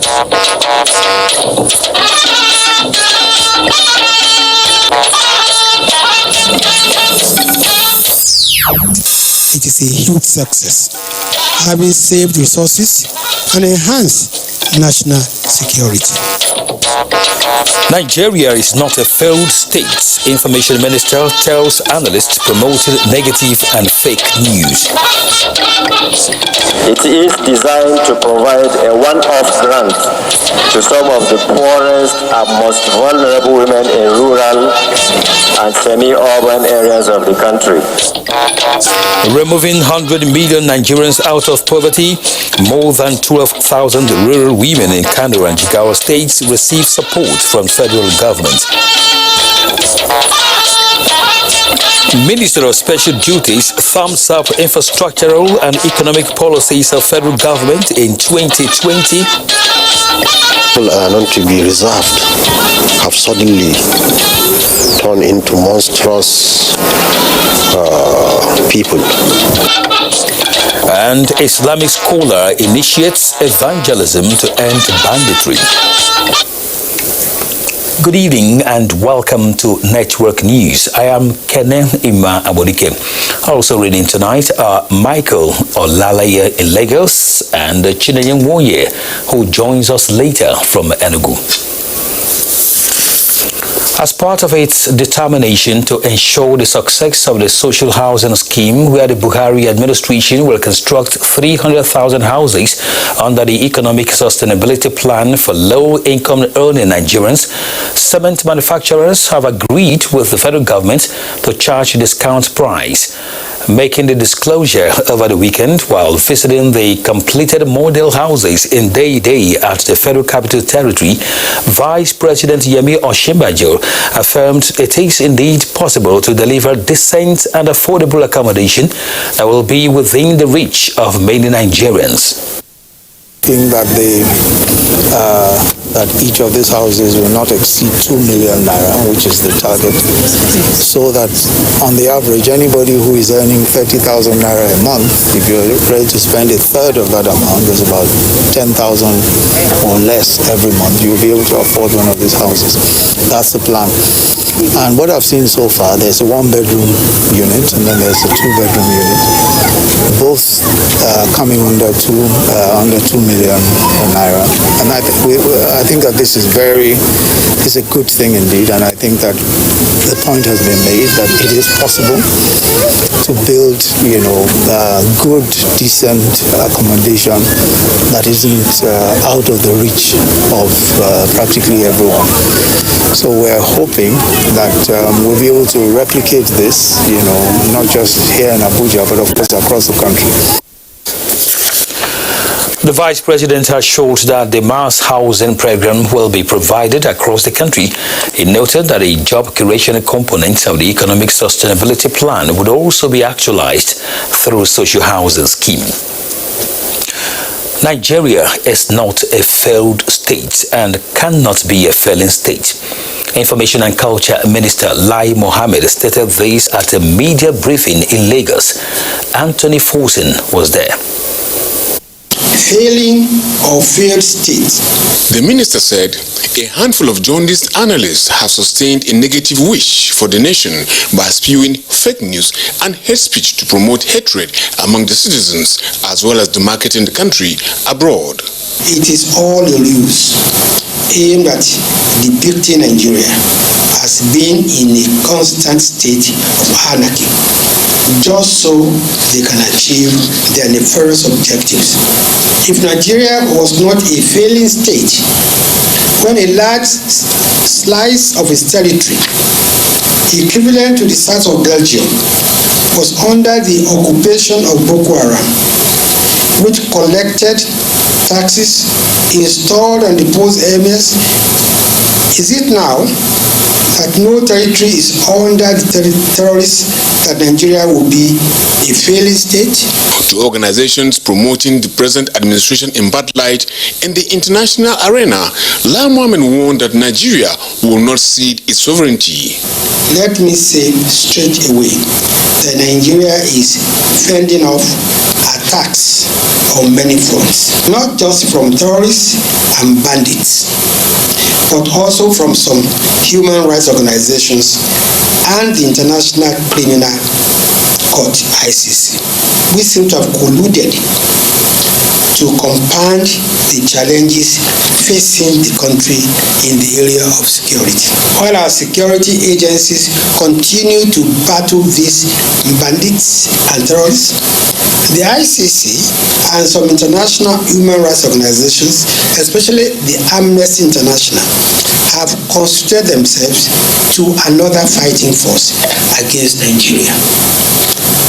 It is a huge success, having saved resources and enhanced national security. Nigeria is not a failed state, Information Minister tells analysts promoting negative and fake news. It is designed to provide a one-off grant to some of the poorest and most vulnerable women in rural and semi-urban areas of the country. Removing 100 million Nigerians out of poverty, more than 12,000 rural women in Kano and Jigawa states receive support from federal government. Minister of Special Duties thumbs up infrastructural and economic policies of federal government in 2020. People are not to be reserved, have suddenly turned into monstrous people. And Islamic scholar initiates evangelism to end banditry. Good evening and welcome to Network News. I am Kenen Ima Abodike. Also reading tonight are Michael Olalaye in Lagos and Chinenye Nwoye, who joins us later from Enugu. As part of its determination to ensure the success of the social housing scheme, where the Buhari administration will construct 300,000 houses under the Economic Sustainability Plan for low-income earning Nigerians, cement manufacturers have agreed with the federal government to charge a discount price. Making the disclosure over the weekend while visiting the completed model houses in Day at the Federal Capital Territory, Vice President Yemi Osinbajo affirmed it is indeed possible to deliver decent and affordable accommodation that will be within the reach of many Nigerians. That that each of these houses will not exceed 2 million naira, which is the target, so that on the average, anybody who is earning 30,000 naira a month, if you're ready to spend a third of that amount, there's about 10,000 or less every month, you'll be able to afford one of these houses. That's the plan. And what I've seen so far, there's a 1-bedroom unit and then there's a 2-bedroom unit, both coming under 2 million naira. And I think that this is a good thing indeed, and I think that the point has been made that it is possible to build, good, decent accommodation that isn't out of the reach of practically everyone. So we're hoping that we'll be able to replicate this, not just here in Abuja, but of course across the country. The Vice President assured that the mass housing program will be provided across the country. He noted that a job creation component of the Economic Sustainability Plan would also be actualized through social housing scheme. Nigeria is not a failed state and cannot be a failing state. Information and Culture Minister Lai Mohammed stated this at a media briefing in Lagos. Anthony Fosun was there. Failing or failed state. The minister said a handful of jaundiced analysts have sustained a negative wish for the nation by spewing fake news and hate speech to promote hatred among the citizens, as well as to marketing the country abroad. It is all a ruse aimed at depicting Nigeria as being in a constant state of anarchy, just so they can achieve their nefarious objectives. If Nigeria was not a failing state, when a large slice of its territory, equivalent to the size of Belgium, was under the occupation of Boko Haram, which collected taxes, installed and deposed emirs, is it now that no territory is under the terrorists that Nigeria will be a failing state? To organizations promoting the present administration in bad light in the international arena, Lai Mohammed warned that Nigeria will not cede its sovereignty. Let me say straight away that Nigeria is fending off attacks on many fronts, not just from terrorists and bandits, but also from some human rights organizations and the International Criminal Court, ICC. We seem to have colluded to compound the challenges facing the country in the area of security. While our security agencies continue to battle these bandits and terrorists, the ICC and some international human rights organizations, especially the Amnesty International, have constituted themselves to another fighting force against Nigeria,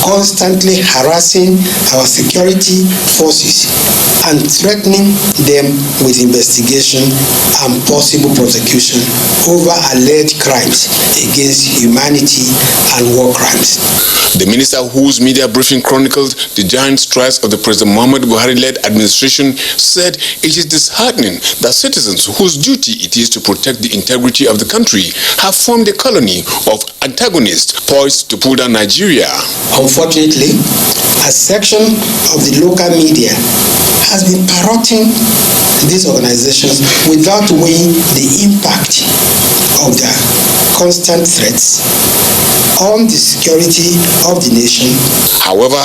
constantly harassing our security forces and threatening them with investigation and possible prosecution over alleged crimes against humanity and war crimes. The minister, whose media briefing chronicled the giant strides of the President Muhammadu Buhari-led administration, said it is disheartening that citizens whose duty it is to protect the integrity of the country have formed a colony of antagonists poised to pull down Nigeria. Unfortunately, a section of the local media has been parroting these organizations without weighing the impact of their constant threats on the security of the nation. However,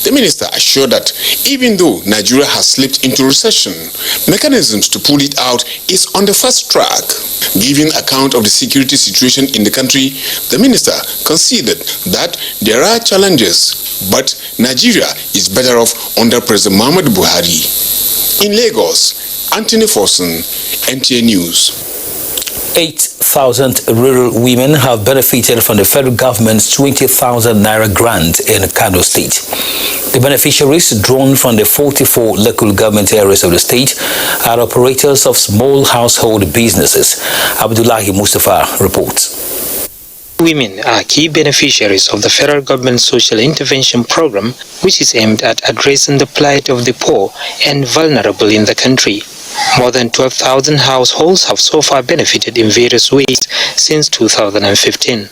the minister assured that even though Nigeria has slipped into recession, mechanisms to pull it out is on the fast track. Giving account of the security situation in the country, the minister conceded that there are challenges, but Nigeria is better off under President Muhammadu Buhari. In Lagos, Anthony Forson, NTA News. 8,000 rural women have benefited from the federal government's 20,000 naira grant in Kano State. The beneficiaries, drawn from the 44 local government areas of the state, are operators of small household businesses. Abdullahi Mustafa reports. Women are key beneficiaries of the federal government social intervention program, which is aimed at addressing the plight of the poor and vulnerable in the country. More than 12,000 households have so far benefited in various ways since 2015.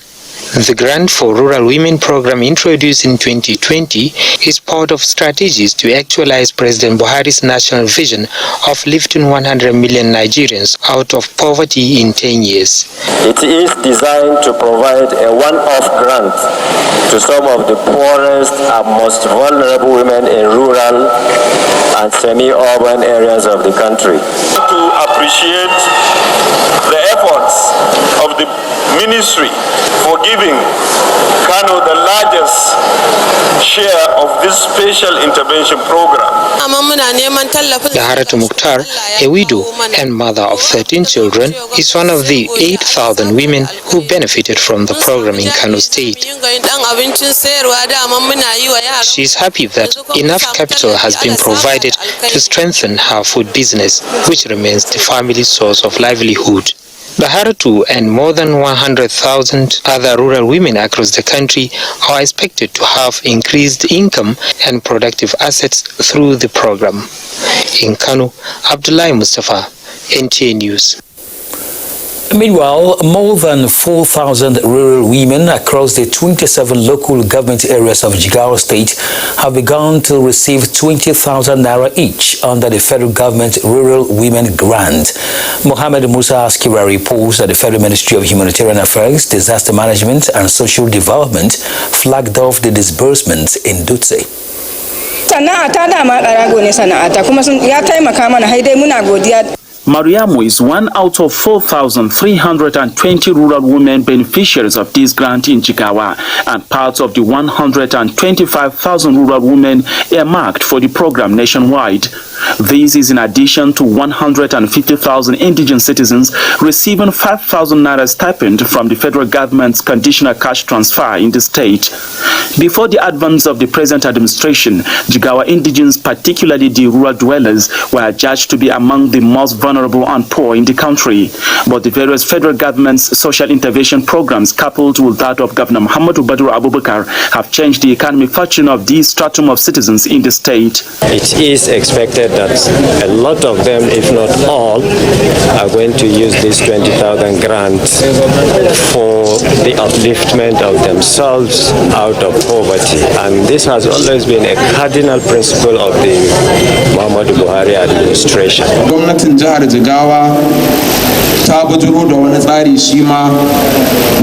The Grant for Rural Women program, introduced in 2020, is part of strategies to actualize President Buhari's national vision of lifting 100 million Nigerians out of poverty in 10 years. It is designed to provide a one-off grant to some of the poorest and most vulnerable women in rural and semi-urban areas of the country. To appreciate the efforts of the ministry for giving Kano the largest share of this special intervention program. Daharatu Mukhtar, a widow and mother of 13 children, is one of the 8,000 women who benefited from the program in Kano State. She is happy that enough capital has been provided to strengthen her food business, which remains the family's source of livelihood. Daharatu and more than 100,000 other rural women across the country are expected to have increased income and productive assets through the program. In Kano, Abdullahi Mustafa, NTA News. Meanwhile, more than 4,000 rural women across the 27 local government areas of Jigawa State have begun to receive 20,000 naira each under the federal government Rural Women Grant. Mohammed Musa Askira reports that the Federal Ministry of Humanitarian Affairs, Disaster Management and Social Development flagged off the disbursements in Dutse. Mariamu is one out of 4,320 rural women beneficiaries of this grant in Jigawa and part of the 125,000 rural women earmarked for the program nationwide. This is in addition to 150,000 indigent citizens receiving 5,000 naira stipend from the federal government's conditional cash transfer in the state. Before the advance of the present administration, Jigawa indigents, particularly the rural dwellers, were judged to be among the most vulnerable and poor in the country. But the various federal government's social intervention programs, coupled with that of Governor Muhammadu Abubakar, have changed the economic fortune of this stratum of citizens in the state. It is expected that a lot of them, if not all, are going to use this 20,000 grant for the upliftment of themselves out of poverty. And this has always been a cardinal principle of the Muhammadu Buhari administration. Gwamnatin jihar Jigawa ta bujuro da wani tsari shi ma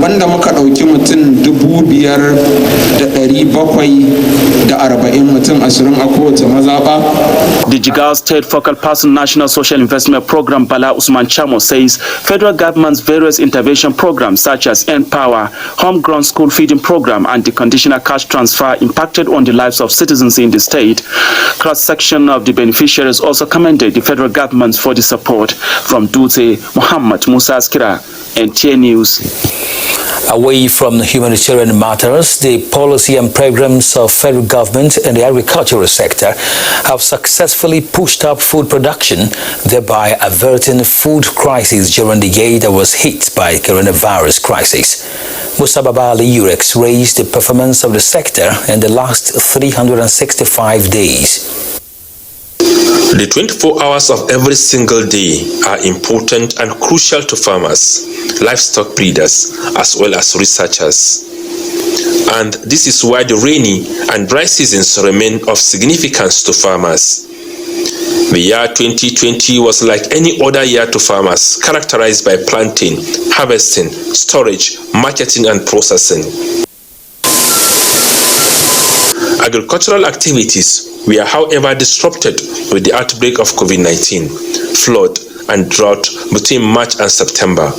wanda muka ɗauki mutum 5,740 mutum 20 a kowace mazaɓa. The Jigawa State Focal Person National Social Investment Program Bala Usman Chamo says federal government's various intervention programs such as N-Power, Homegrown School Feeding Program and the conditional cash transfer impacted on the lives of citizens in the state. Cross-section of the beneficiaries also commended the federal government for the support. From Dutse, Muhammad Musa Askira, NTA News. Away from humanitarian matters, the policy and programs of federal government in the agricultural sector have successfully pushed up food production, thereby averting food crisis during the year that was hit by coronavirus crisis. Musa Babali Urex raised the performance of the sector in the last 365 days. The 24 hours of every single day are important and crucial to farmers, livestock breeders, as well as researchers. And this is why the rainy and dry seasons remain of significance to farmers. The year 2020 was like any other year to farmers, characterized by planting, harvesting, storage, marketing, and processing. Agricultural activities were, however, disrupted with the outbreak of COVID-19, flood, and drought between March and September.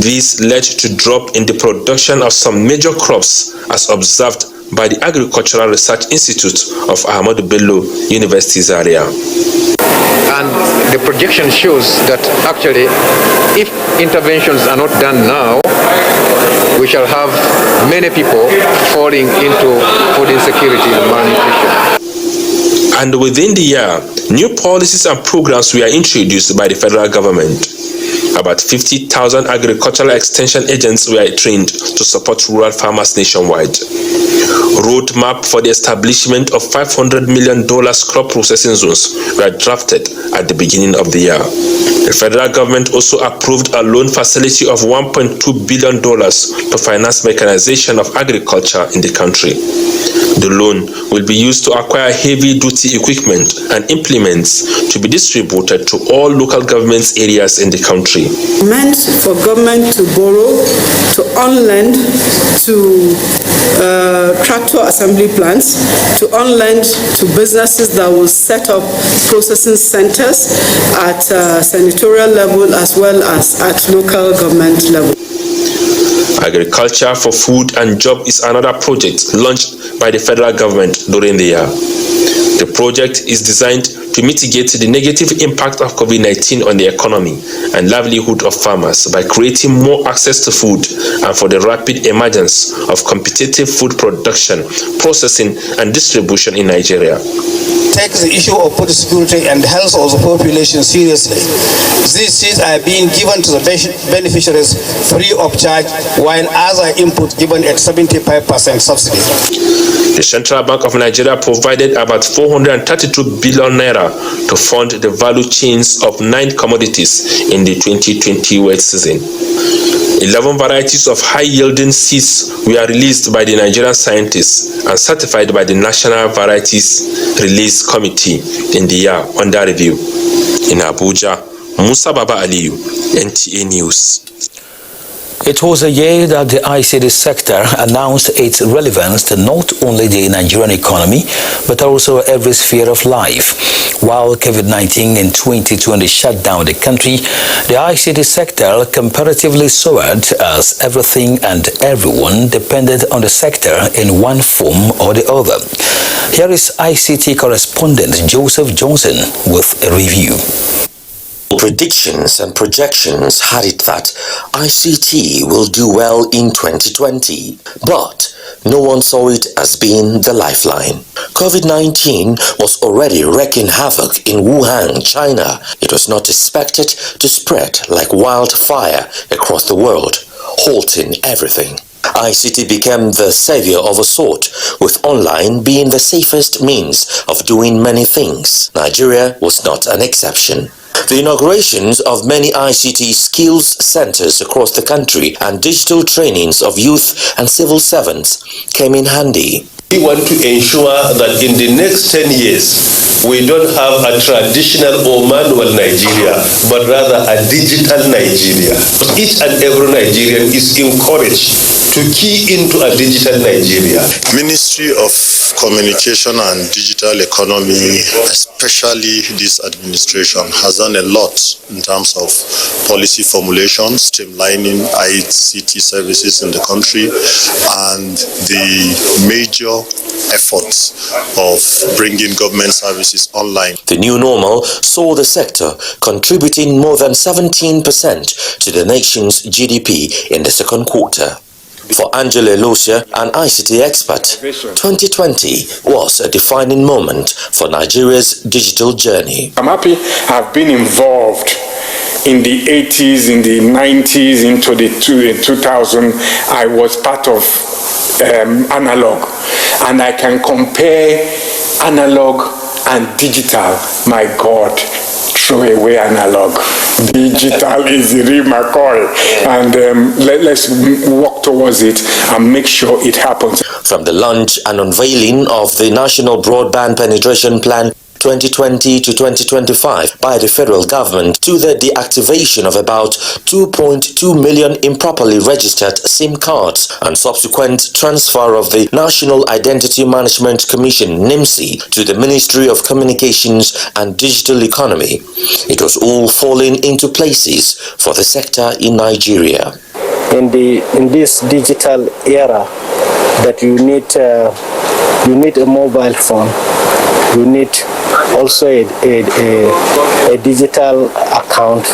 This led to drop in the production of some major crops as observed by the Agricultural Research Institute of Ahmadu Bello University Zaria. And the projection shows that actually, if interventions are not done now, we shall have many people falling into food insecurity and malnutrition. And within the year, new policies and programs were introduced by the federal government. About 50,000 agricultural extension agents were trained to support rural farmers nationwide. Roadmap for the establishment of $500 million crop processing zones were drafted at the beginning of the year. The federal government also approved a loan facility of $1.2 billion to finance mechanization of agriculture in the country. The loan will be used to acquire heavy-duty equipment and implements to be distributed to all local government areas in the country. Meant for government to borrow, to on-lend to tractor assembly plants, to on-lend to businesses that will set up processing centers at senatorial level as well as at local government level. Agriculture for Food and Job is another project launched by the federal government during the year. The project is designed to mitigate the negative impact of COVID-19 on the economy and livelihood of farmers by creating more access to food and for the rapid emergence of competitive food production, processing, and distribution in Nigeria. Take the issue of food security and health of the population seriously. These seeds are being given to the beneficiaries free of charge, while other input given at 75% subsidy. The Central Bank of Nigeria provided about 432 billion naira to fund the value chains of 9 commodities in the 2020 wet season. 11 varieties of high-yielding seeds were released by the Nigerian scientists and certified by the National Varieties Release Committee in the year under review. In Abuja, Musa Baba Aliyu, NTA News. It was a year that the ICT sector announced its relevance to not only the Nigerian economy, but also every sphere of life. While COVID-19 in 2020 shut down the country, the ICT sector comparatively soared as everything and everyone depended on the sector in one form or the other. Here is ICT correspondent Joseph Johnson with a review. Predictions and projections had it that ICT will do well in 2020, but no one saw it as being the lifeline. COVID-19 was already wreaking havoc in Wuhan, China. It was not expected to spread like wildfire across the world, halting everything. ICT became the savior of a sort, with online being the safest means of doing many things. Nigeria was not an exception. The inaugurations of many ICT skills centers across the country and digital trainings of youth and civil servants came in handy. We want to ensure that in the next 10 years, we don't have a traditional or manual Nigeria, but rather a digital Nigeria. Each and every Nigerian is encouraged to key into a digital Nigeria. Ministry of Communication and Digital Economy, especially this administration, has done a lot in terms of policy formulation, streamlining ICT services in the country, and the major efforts of bringing government services online. The new normal saw the sector contributing more than 17% to the nation's GDP in the second quarter. For Angela Lucia, an ICT expert, 2020 was a defining moment for Nigeria's digital journey. I'm happy I've been involved in the 80s, in the 90s, into the 2000s. I was part of analog, and I can compare analog and digital. My God, throw away analog. Digital is the real McCoy, and let's work towards it and make sure it happens. From the launch and unveiling of the National Broadband Penetration Plan 2020 to 2025 by the federal government to the deactivation of about 2.2 million improperly registered SIM cards and subsequent transfer of the National Identity Management Commission NIMC to the Ministry of Communications and Digital Economy, it was all falling into places for the sector in Nigeria. In this digital era, that you need a mobile phone, you need also a digital account,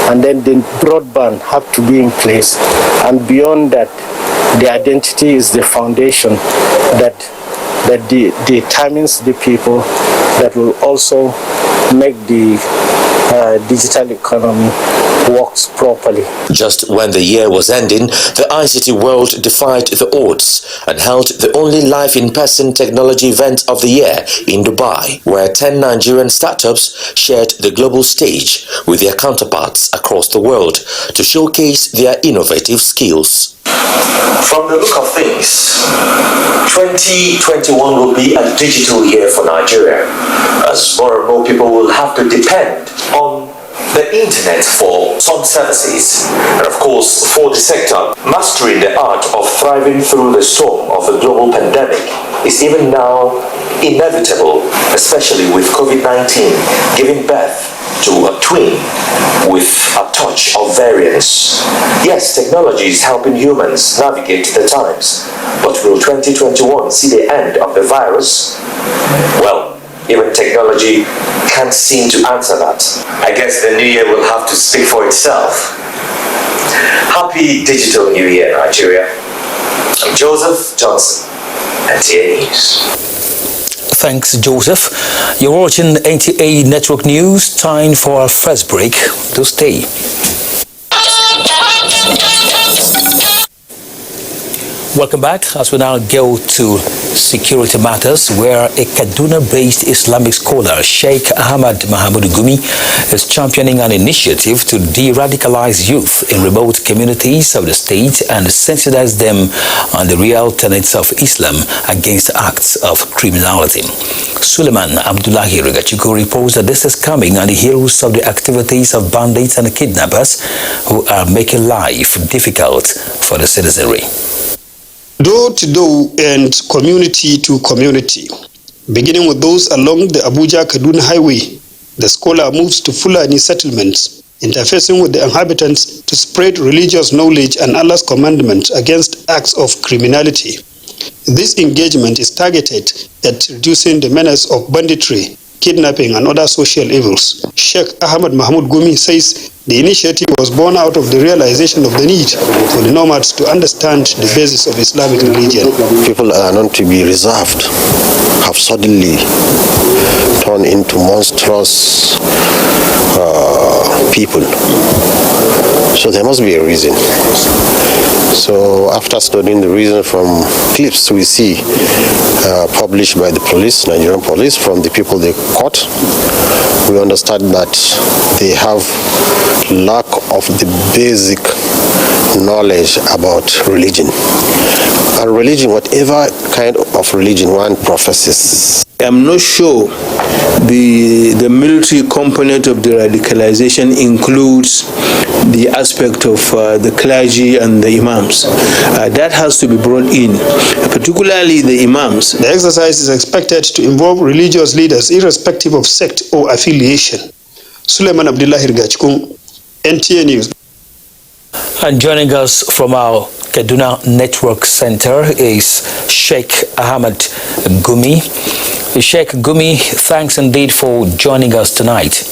and then the broadband have to be in place. And beyond that, the identity is the foundation that determines the people that will also make the digital economy works properly. Just when the year was ending, the ICT world defied the odds and held the only live in-person technology event of the year in Dubai, where 10 Nigerian startups shared the global stage with their counterparts across the world to showcase their innovative skills. From the look of things, 2021 will be a digital year for Nigeria, as more and more people will have to depend on the internet for some services. And of course, for the sector, mastering the art of thriving through the storm of the global pandemic is even now inevitable, especially with COVID-19 giving birth to a twin with a touch of variance. Yes, technology is helping humans navigate the times, but will 2021 see the end of the virus? Well, even technology can't seem to answer that. I guess the new year will have to speak for itself. Happy Digital New Year, Nigeria. I'm Joseph Johnson, NTA News. Thanks, Joseph. You're watching NTA Network News. Time for our first break. Do stay. Welcome back as we now go to security matters, where a Kaduna-based Islamic scholar, Sheikh Ahmad Mahmoud Gumi, is championing an initiative to de-radicalize youth in remote communities of the state and sensitize them on the real tenets of Islam against acts of criminality. Suleiman Abdullahi Rigachuku reports that this is coming on the heels of the activities of bandits and kidnappers who are making life difficult for the citizenry. Door to door and community to community. Beginning with those along the Abuja-Kaduna highway, the scholar moves to Fulani settlements, interfacing with the inhabitants to spread religious knowledge and Allah's commandment against acts of criminality. This engagement is targeted at reducing the menace of banditry, kidnapping and other social evils. Sheikh Ahmad Mahmoud Gumi says the initiative was born out of the realization of the need for the nomads to understand the basis of Islamic religion. People are known to be reserved, have suddenly turned into monstrous people. So there must be a reason. So after studying the reason from clips we see published by the police, Nigerian police, from the people they caught, we understand that they have lack of the basic knowledge about religion. And religion, whatever kind of religion one professes. I'm not sure the military component of the radicalization includes the aspect of the clergy and the imams. That has to be brought in, particularly the imams. The exercise is expected to involve religious leaders irrespective of sect or affiliation. Suleiman Abdullah Hirgachkun, NTA News. And joining us from our Kaduna Network Center is Sheikh Ahmad Gumi. Sheikh Gumi, thanks indeed for joining us tonight.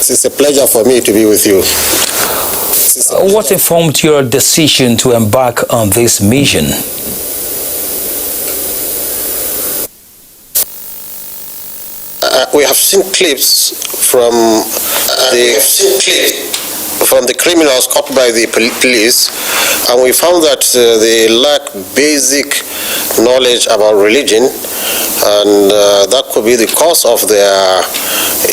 It's a pleasure for me to be with you. What informed your decision to embark on this mission? We have seen clips from the criminals caught by the police, and we found that they lack basic knowledge about religion, and that could be the cause of their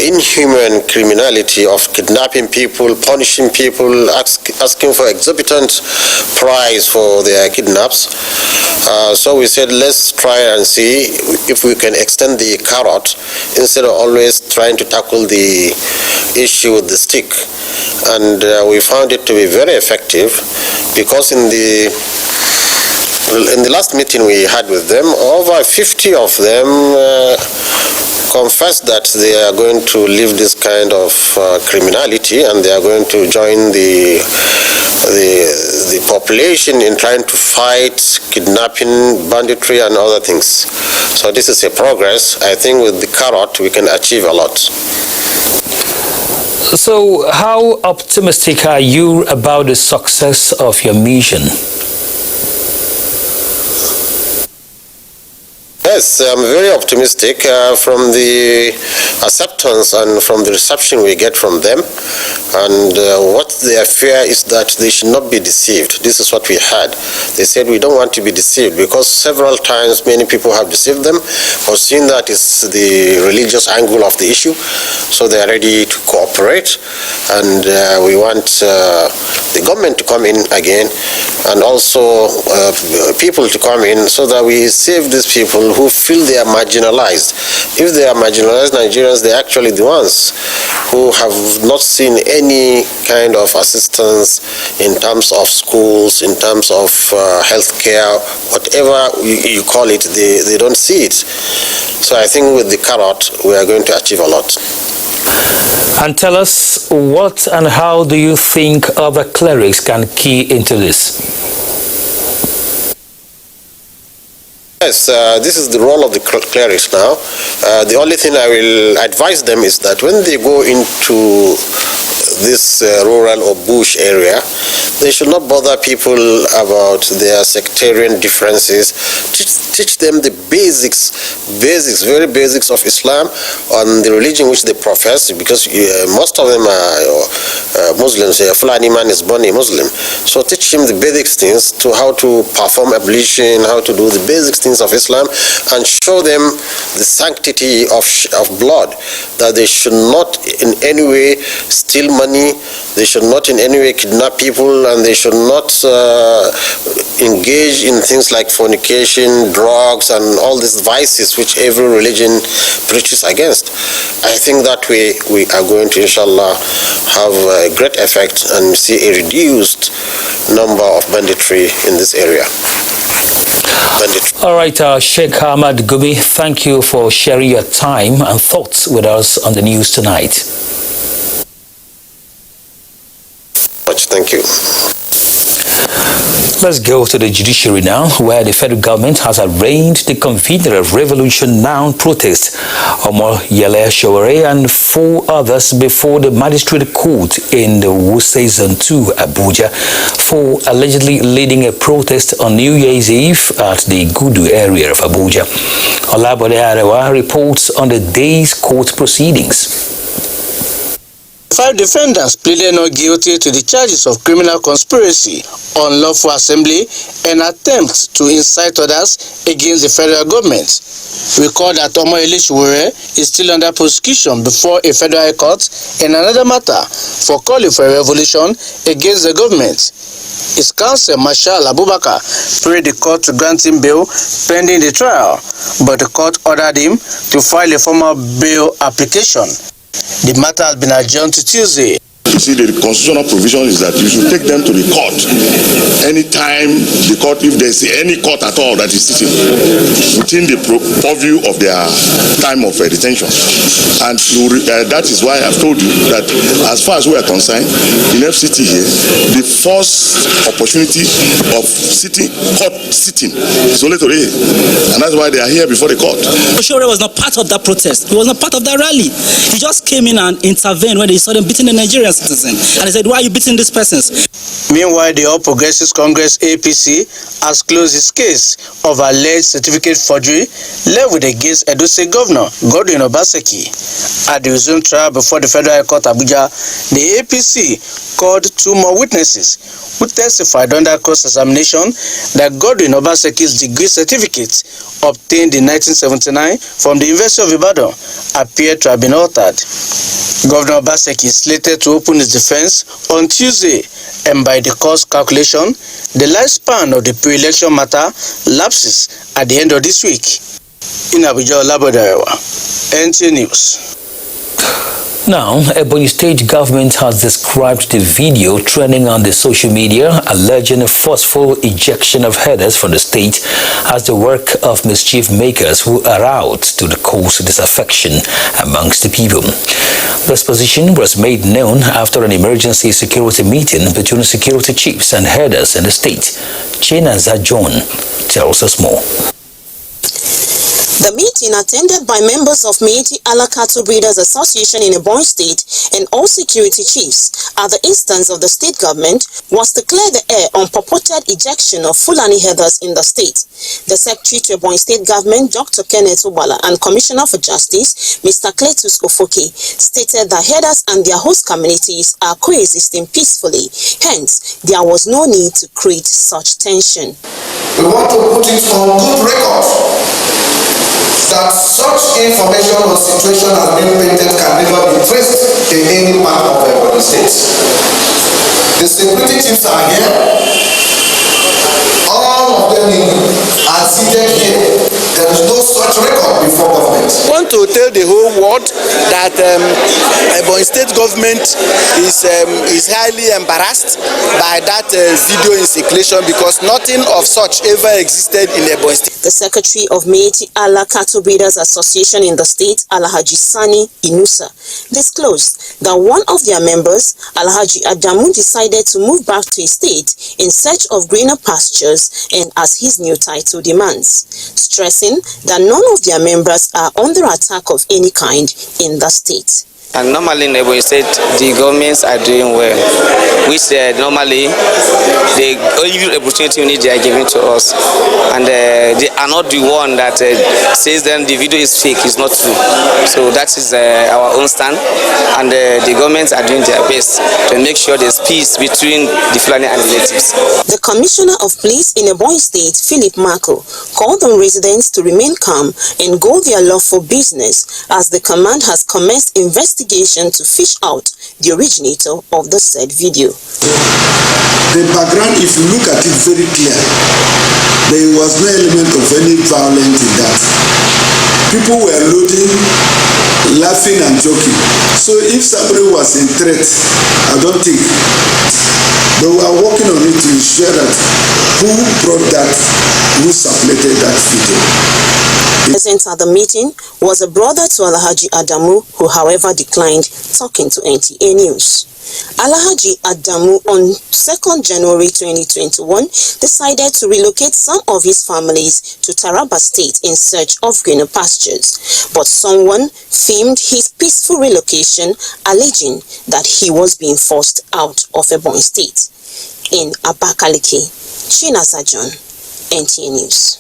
inhuman criminality of kidnapping people, punishing people, asking for exorbitant price for their kidnaps. So we said, let's try and see if we can extend the carrot instead of always trying to tackle the issue with the stick. And we found it to be very effective, because in the last meeting we had with them, over 50 of them confessed that they are going to leave this kind of criminality, and they are going to join the population in trying to fight kidnapping, banditry, and other things. So this is a progress. I think with the carrot we can achieve a lot. So how optimistic are you about the success of your mission? Yes, I'm very optimistic from the acceptance and from the reception we get from them. And what their fear is that they should not be deceived. This is what we had. They said we don't want to be deceived, because several times many people have deceived them, or seen that it's the religious angle of the issue. So they are ready to cooperate, and we want the government to come in again, and also people to come in, so that we save these people who feel they are marginalized. If they are marginalized Nigerians, they're actually the ones who have not seen any kind of assistance in terms of schools, in terms of healthcare, whatever you call it, they don't see it. So I think with the carrot, we are going to achieve a lot. And tell us, what and how do you think other clerics can key into this? Yes, this is the role of the clerics now. The only thing I will advise them is that when they go into this rural or bush area, they should not bother people about their sectarian differences. Teach them the basics, very basics of Islam and the religion which they profess, because most of them are Muslims. A Fulani man is born a Muslim. So teach him the basic things, to how to perform ablution, how to do the basic things of Islam, and show them the sanctity of blood, that they should not in any way steal money, they should not in any way kidnap people, and they should not engage in things like fornication, drugs, and all these vices which every religion preaches against. I think that way we are going to, inshallah, have a great effect and see a reduced number of banditry in this area. All right, Sheikh Ahmad Gumi, thank you for sharing your time and thoughts with us on the news tonight. Thank you. Let's go to the judiciary now, where the federal government has arraigned the convener of Revolution Now protest, Omar Yele Shaware, and 4 others before the magistrate court in the Wuse Zone 2, Abuja, for allegedly leading a protest on New Year's Eve at the Gudu area of Abuja. Olabode Arewa reports on the day's court proceedings. 5 defendants pleaded not guilty to the charges of criminal conspiracy, unlawful assembly, and attempt to incite others against the federal government. Recall that Omar Yele Shaware is still under prosecution before a federal court in another matter for calling for a revolution against the government. His counsel, Marshal Abubakar, prayed the court to grant him bail pending the trial, but the court ordered him to file a formal bail application. The matter has been adjourned to Tuesday. You see, the constitutional provision is that you should take them to the court anytime the court, if there's any court at all that is sitting within the purview of their time of detention. And that is why I've told you that as far as we are concerned, in FCT here, the first opportunity of court sitting is only today. And that's why they are here before the court. Shaware was not part of that protest. He was not part of that rally. He just came in and intervened when they saw them beating the Nigerian citizen. And they said, why are you beating these persons? Meanwhile, the All Progressives Congress APC has closed its case of alleged certificate forgery leveled against Edo State Governor Godwin Obaseki. At the resumed trial before the Federal Court Abuja, the APC called 2 more witnesses who testified under cross-examination that Godwin Obaseki's degree certificate obtained in 1979 from the University of Ibadan appeared to have been altered. Governor Obaseki is slated to open his defense on Tuesday, and by the court's calculation, the lifespan of the pre-election matter lapses at the end of this week. In Abuja, Olabode Arewa, NTA News. Now, Ebonyi State government has described the video trending on the social media alleging a forceful ejection of herders from the state as the work of mischief makers who are out to cause disaffection amongst the people. This position was made known after an emergency security meeting between security chiefs and herders in the state. Chinaza John tells us more. The meeting, attended by members of Meiti Allah Cattle Breeders Association in Ebonyi State and all security chiefs at the instance of the state government, was to clear the air on purported ejection of Fulani herders in the state. The Secretary to Ebonyi State Government, Dr. Kenneth Ubala, and Commissioner for Justice, Mr. Cletus Ofoke, stated that herders and their host communities are coexisting peacefully. Hence, there was no need to create such tension. We want to put it on good record that such information or situation has been painted can never be traced in any part of the state. The security chiefs are here. All of them are seated here. There is no such record before government. I want to tell the whole world that Ebonyi State government is highly embarrassed by that video in circulation because nothing of such ever existed in Ebonyi State. The Secretary of Meiti Allah Cattle Breeders Association in the state, Alhaji Sani Inusa, disclosed that one of their members, Alhaji Adamu, decided to move back to his state in search of greener pastures and as his new title demands, stressing that none of their members are under attack of any kind in the state. And normally in Ebonyi State, the governments are doing well, which normally the only opportunity we need they are giving to us, and they are not the one that says then the video is fake, is not true. So that is our own stand, and the governments are doing their best to make sure there's peace between the Fulani and the natives. The Commissioner of Police in Ebonyi State, Philip Marco, called on residents to remain calm and go their lawful business as the command has commenced investigation to fish out the originator of the said video. The background, if you look at it very clear, there was no element of any violence in that. People were loading, laughing and joking. So if somebody was in threat, I don't think. But we are working on it to ensure that who brought that, who circulated that video. Present at the meeting was a brother to Alhaji Adamu, who however declined talking to NTA News. Alhaji Adamu on 2nd January 2021 decided to relocate some of his families to Taraba State in search of greener pastures. But someone filmed his peaceful relocation, alleging that he was being forced out of Ebonyi State. In Abakaliki, Chinasa John, NTA News.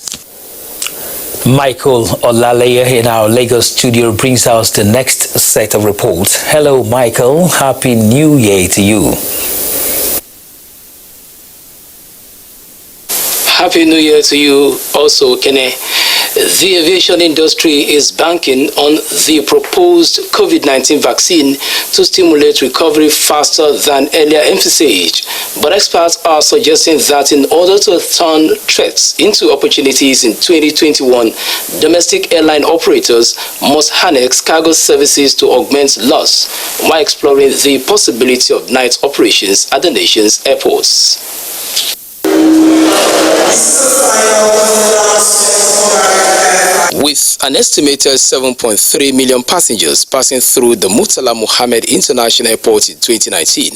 Michael Olaleye in our Lagos studio brings us the next set of reports. Hello, Michael. Happy New Year to you. Happy New Year to you also, Kene. The aviation industry is banking on the proposed COVID-19 vaccine to stimulate recovery faster than earlier envisaged. But experts are suggesting that in order to turn threats into opportunities in 2021, domestic airline operators must harness cargo services to augment loss while exploring the possibility of night operations at the nation's airports. With an estimated 7.3 million passengers passing through the Murtala Muhammed International Airport in 2019,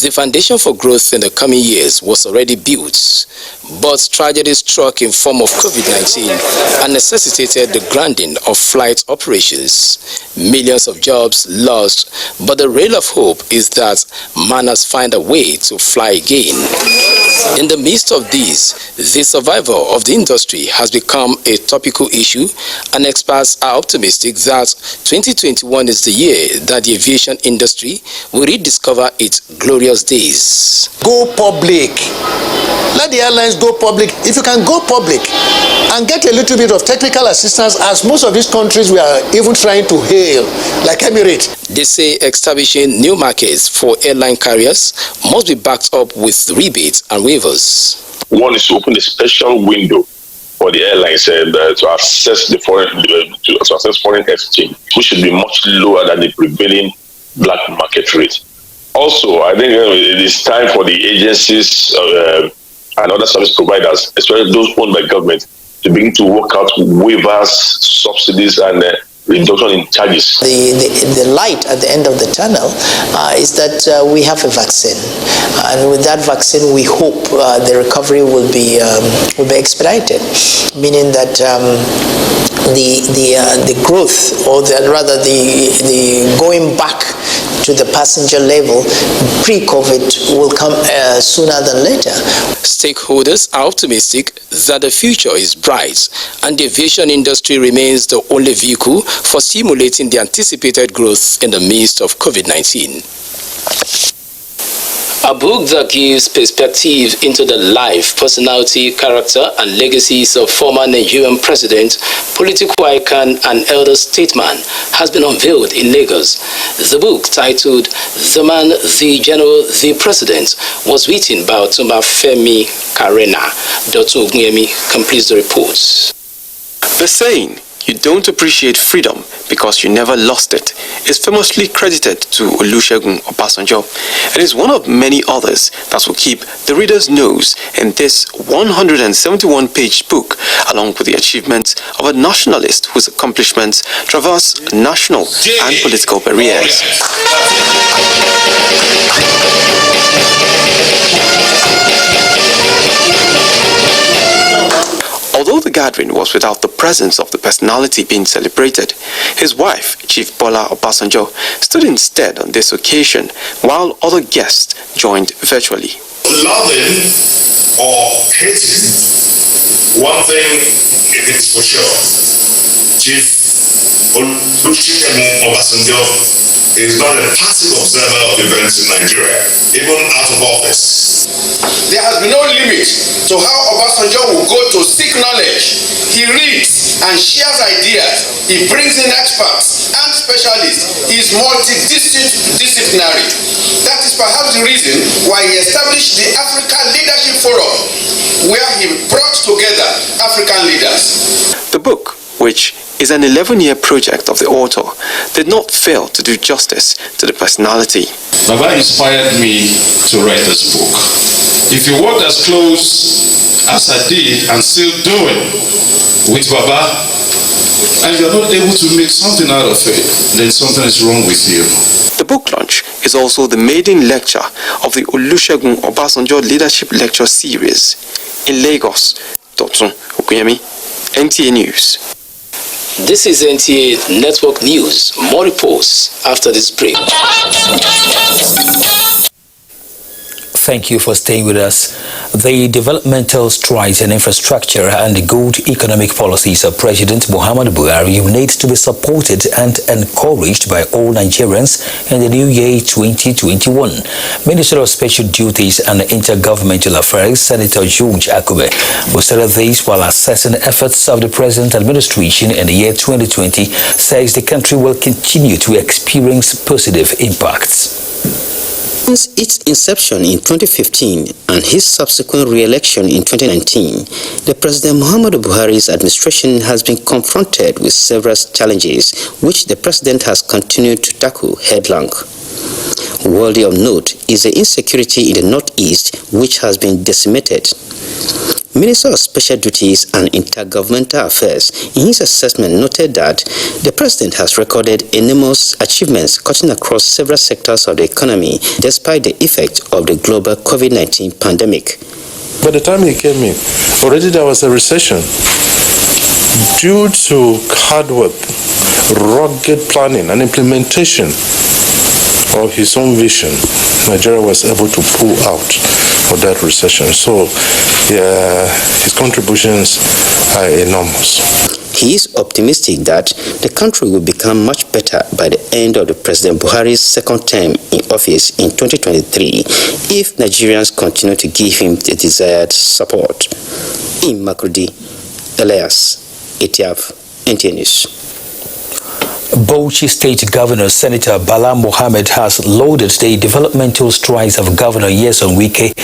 the foundation for growth in the coming years was already built. But tragedy struck in form of COVID-19 and necessitated the grounding of flight operations. Millions of jobs lost, but the ray of hope is that man has found a way to fly again. In the midst of this, the survival of the industry has become a topical issue, and experts are optimistic that 2021 is the year that the aviation industry will rediscover its glorious days. Go public. Let the airlines go public. If you can go public and get a little bit of technical assistance, as most of these countries we are even trying to hail, like Emirates. They say establishing new markets for airline carriers must be backed up with rebates and waivers. One is to open a special window for the airlines to access the foreign exchange, which should be much lower than the prevailing black market rate. Also, I think it is time for the agencies and other service providers, especially those owned by government, to begin to work out waivers, subsidies, and reduction in charges. The light at the end of the tunnel is that we have a vaccine, and with that vaccine we hope the recovery will be expedited, meaning that the growth, or rather the going back to the passenger level pre-COVID will come sooner than later. Stakeholders are optimistic that the future is bright and the aviation industry remains the only vehicle for stimulating the anticipated growth in the midst of COVID-19. A book that gives perspective into the life, personality, character, and legacies of former Nigerian president, political icon, and elder statesman has been unveiled in Lagos. The book, titled The Man, the General, the President, was written by Otumba Femi Karena. Dr. Ogunyemi completes the report. The saying, "You don't appreciate freedom because you never lost it," is famously credited to Olusegun Obasanjo. It is one of many others that will keep the reader's nose in this 171-page book, along with the achievements of a nationalist whose accomplishments traverse national and political barriers. Although the gathering was without the presence of the personality being celebrated, his wife, Chief Bola Obasanjo, stood instead on this occasion, while other guests joined virtually. Loving or hating, one thing is for sure. Chief Olusegun Obasanjo is not a passive observer of events in Nigeria, even out of office. There has been no limit to how Obasanjo will go to seek knowledge. He reads and shares ideas. He brings in experts and specialists. He is multidisciplinary. That is perhaps the reason why he established the Africa Leadership Forum, where he brought together African leaders. The book, which is an 11-year project of the author, did not fail to do justice to the personality. Baba inspired me to write this book. If you work as close as I did and still doing with Baba, and you're not able to make something out of it, then something is wrong with you. The book launch is also the maiden lecture of the Olusegun Obasanjo Leadership Lecture Series. In Lagos, Dr. Okuyemi, NTA News. This is NTA Network News. More reports after this break. Thank you for staying with us. The developmental strides in infrastructure and the good economic policies of President Muhammadu Buhari need to be supported and encouraged by all Nigerians in the new year 2021. Minister of Special Duties and Intergovernmental Affairs, Senator George Akume, who said this while assessing the efforts of the present administration in the year 2020, says the country will continue to experience positive impacts. Since its inception in 2015 and his subsequent re-election in 2019, the President Muhammadu Buhari's administration has been confronted with several challenges which the President has continued to tackle headlong. Worthy of note is the insecurity in the Northeast, which has been decimated. Minister of Special Duties and Intergovernmental Affairs, in his assessment, noted that the President has recorded enormous achievements cutting across several sectors of the economy despite the effect of the global COVID-19 pandemic. By the time he came in, already there was a recession. Due to hard work, rugged planning and implementation of his own vision, Nigeria was able to pull out of that recession. So his contributions are enormous. He is optimistic that the country will become much better by the end of the President Buhari's second term in office in 2023 if Nigerians continue to give him the desired support. In Makurdi, Elias, Etiaf, NTA News. Bauchi State Governor Senator Bala Mohammed has lauded the developmental strides of Governor Nyesom Wike,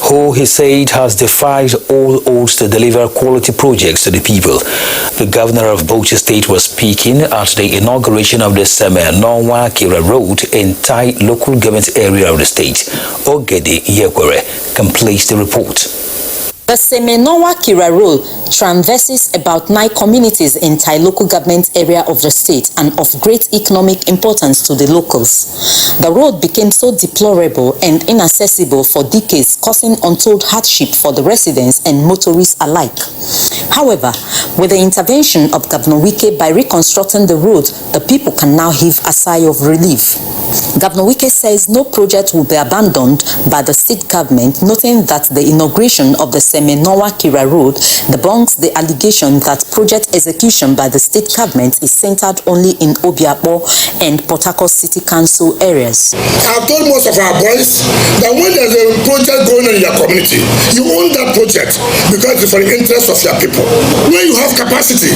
who he said has defied all odds to deliver quality projects to the people. The governor of Bauchi State was speaking at the inauguration of the Semenonwa Kira Road in Tai local government area of the state. Ogede Yekwere completes the report. The Semenonwa Kira Road traverses about 9 communities in Tai local government area of the state and of great economic importance to the locals. The road became so deplorable and inaccessible for decades, causing untold hardship for the residents and motorists alike. However, with the intervention of Governor Wike by reconstructing the road, the people can now heave a sigh of relief. Governor Wike says no project will be abandoned by the state government, noting that the inauguration of the Semenonwa Kira Road debunks the allegation that project execution by the state government is centered only in Obiakpo and Port Harcourt City Council areas. I've told most of our boys that when there's a project going on in your community, you own that project because it's for the interest of your people. When you have capacity,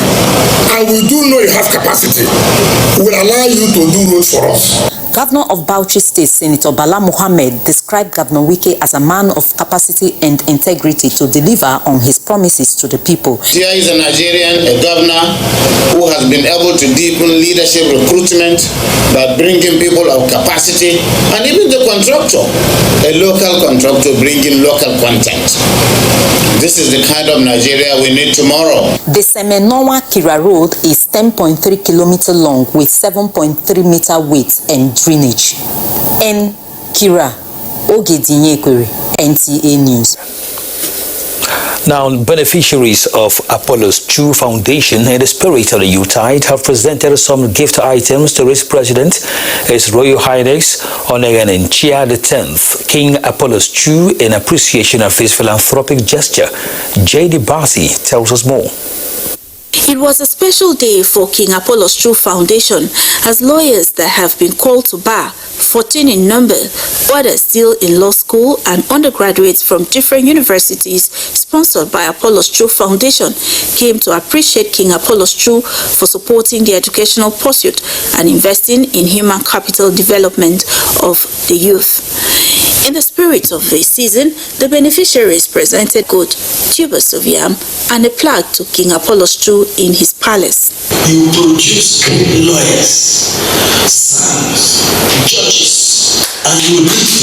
and we do know you have capacity, we will allow you to do roads for us. Governor of Bauchi State, Senator Bala Mohammed, described Governor Wike as a man of capacity and integrity to deliver on his promises to the people. Here is a Nigerian, a governor who has been able to deepen leadership recruitment by bringing people of capacity, and even the contractor, a local contractor bringing local content. This is the kind of Nigeria we need tomorrow. The Semenonwa Kira Road is 10.3 kilometers long with 7.3 meter width and drainage. N. Kira Ogedinyekwere, NTA News. Now, beneficiaries of Apollo's True Foundation in the spirit of the Yuletide have presented some gift items to its president, His Royal Highness Oneganin Chia X, King Apollo's True, in appreciation of his philanthropic gesture. J.D. Basi tells us more. It was a special day for King Apollo's True Foundation, as lawyers that have been called to bar, 14 in number, others still in law school, and undergraduates from different universities sponsored by Apollo's True Foundation, came to appreciate King Apollo's True for supporting the educational pursuit and investing in human capital development of the youth. In the spirit of the season, the beneficiaries presented goat, tubers of yam, and a plaque to King Apollo's True in his palace. You produce lawyers, sons, judges, and you reap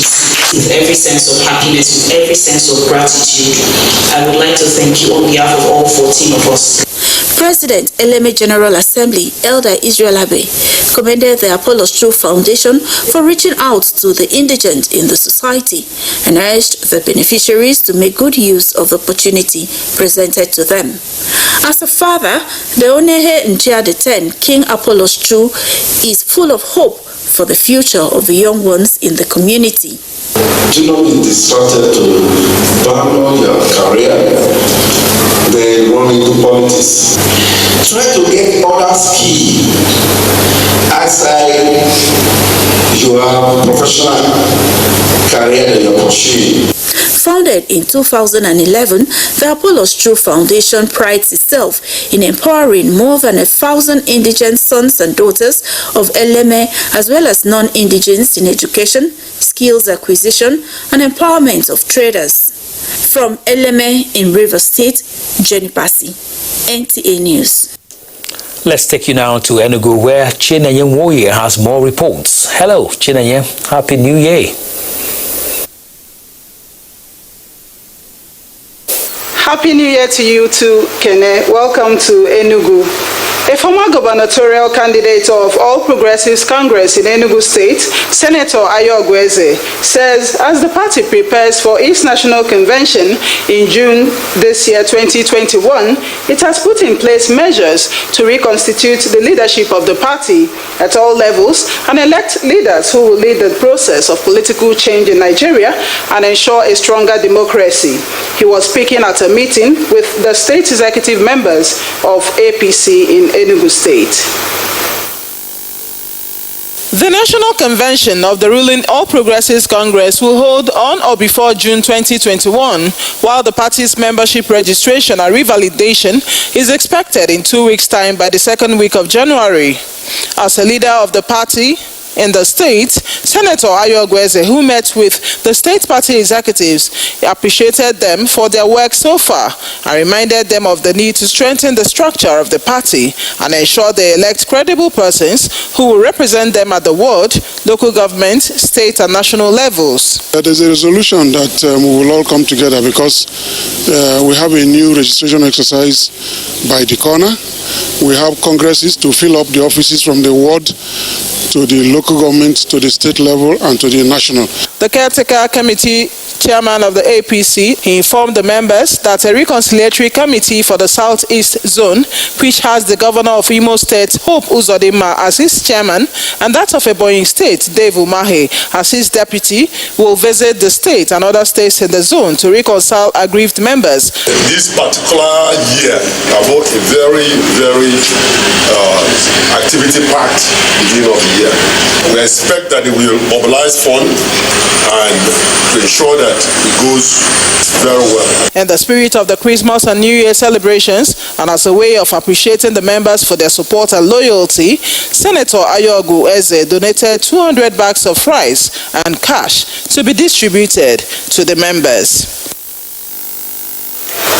with every sense of happiness, with every sense of gratitude. I would like to thank you on behalf of all 14 of us. President Eleme General Assembly, Elder Israel Abe, commended the Apollos True Foundation for reaching out to the indigent in the society and urged the beneficiaries to make good use of the opportunity presented to them. As a father, the Onehe Njiade 10, King Apollos True, is full of hope for the future of the young ones in the community. Do not be distracted to abandon your career, then run into politics. Try to get other skill outside your professional career that you're pursuing. Founded in 2011, the Apollos True Foundation prides itself in empowering more than 1,000 indigent sons and daughters of Eleme as well as non-indigents in education, skills acquisition, and empowerment of traders. From Eleme in Rivers State, Jenny Pasi, NTA News. Let's take you now to Enugu, where Chinenye Nwoye has more reports. Hello, Chinenye. Happy New Year. Happy New Year to you too, Kene. Welcome to Enugu. A former gubernatorial candidate of All Progressives Congress in Enugu State, Senator Ayo Ogweze, says as the party prepares for its national convention in June this year, 2021, it has put in place measures to reconstitute the leadership of the party at all levels and elect leaders who will lead the process of political change in Nigeria and ensure a stronger democracy. He was speaking at a meeting with the state executive members of APC in Enugu State. The National Convention of the ruling All Progressives Congress will hold on or before June 2021, while the party's membership registration and revalidation is expected in 2 weeks' time by the second week of January. As a leader of the party in the state, Senator Ayo Ogweze, who met with the state party executives, appreciated them for their work so far and reminded them of the need to strengthen the structure of the party and ensure they elect credible persons who will represent them at the ward, local government, state and national levels. There's a resolution that we will all come together because we have a new registration exercise by the corner. We have congresses to fill up the offices from the ward to the local government, to the state level, and to the national. The caretaker committee chairman of the APC, he informed the members that a reconciliatory committee for the Southeast Zone, which has the governor of Imo State, Hope Uzodinma, as his chairman, and that of Ebonyi State, Dave Umahi, as his deputy, will visit the state and other states in the zone to reconcile aggrieved members. This particular year, about a very, very activity-packed beginning of the year. We expect that it will mobilize funds and to ensure that it goes very well. In the spirit of the Christmas and New Year celebrations, and as a way of appreciating the members for their support and loyalty, Senator Ayo Ogweze donated 200 bags of rice and cash to be distributed to the members.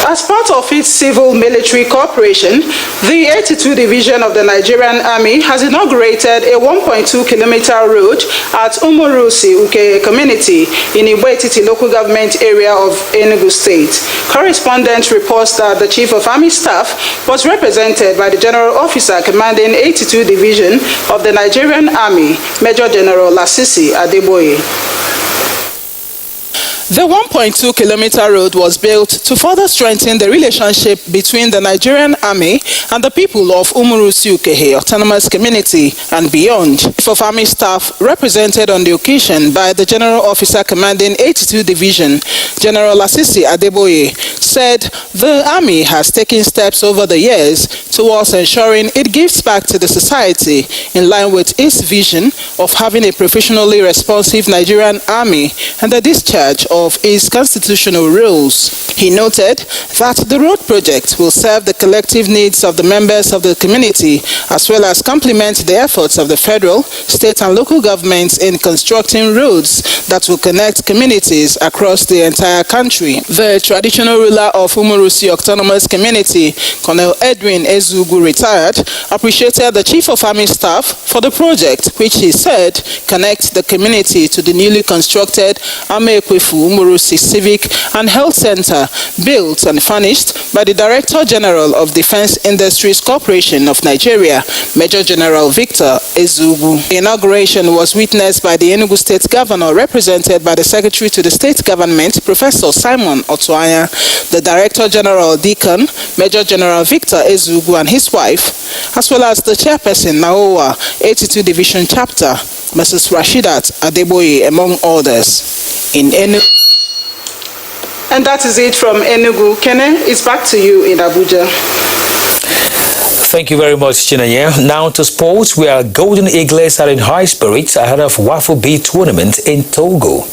As part of its civil-military cooperation, the 82 Division of the Nigerian Army has inaugurated a 1.2-kilometer road at Umurusi Uke community in Iwetiti local government area of Enugu State. Correspondent reports that the Chief of Army Staff was represented by the General Officer commanding 82 Division of the Nigerian Army, Major General Lasisi Adeboye. The 1.2-kilometer road was built to further strengthen the relationship between the Nigerian Army and the people of Umurusi Ukehe Autonomous Community and beyond. Chief of Army Staff, represented on the occasion by the General Officer commanding 82 Division, General Lasisi Adeboye, said the Army has taken steps over the years towards ensuring it gives back to the society in line with its vision of having a professionally responsive Nigerian Army and the discharge of its constitutional rules. He noted that the road project will serve the collective needs of the members of the community as well as complement the efforts of the federal, state and local governments in constructing roads that will connect communities across the entire country. The traditional ruler ruler of Umurusi Autonomous Community, Colonel Edwin Ezugu, retired, appreciated the Chief of Army Staff for the project, which he said connects the community to the newly constructed Amekwefu Umurusi Civic and Health Center, built and furnished by the Director General of Defense Industries Corporation of Nigeria, Major General Victor Ezugu. The inauguration was witnessed by the Enugu State Governor, represented by the Secretary to the State Government, Professor Simon Otuanya, the Director General Deacon, Major General Victor Ezugu and his wife, as well as the Chairperson Naowa, 82 Division Chapter, Mrs. Rashidat Adeboye, among others. In Enugu. And that is it from Enugu. Kene, it's back to you in Abuja. Thank you very much, Chinanye. Now to sports, where Golden Eagles are in high spirits ahead of Waffle B tournament in Togo.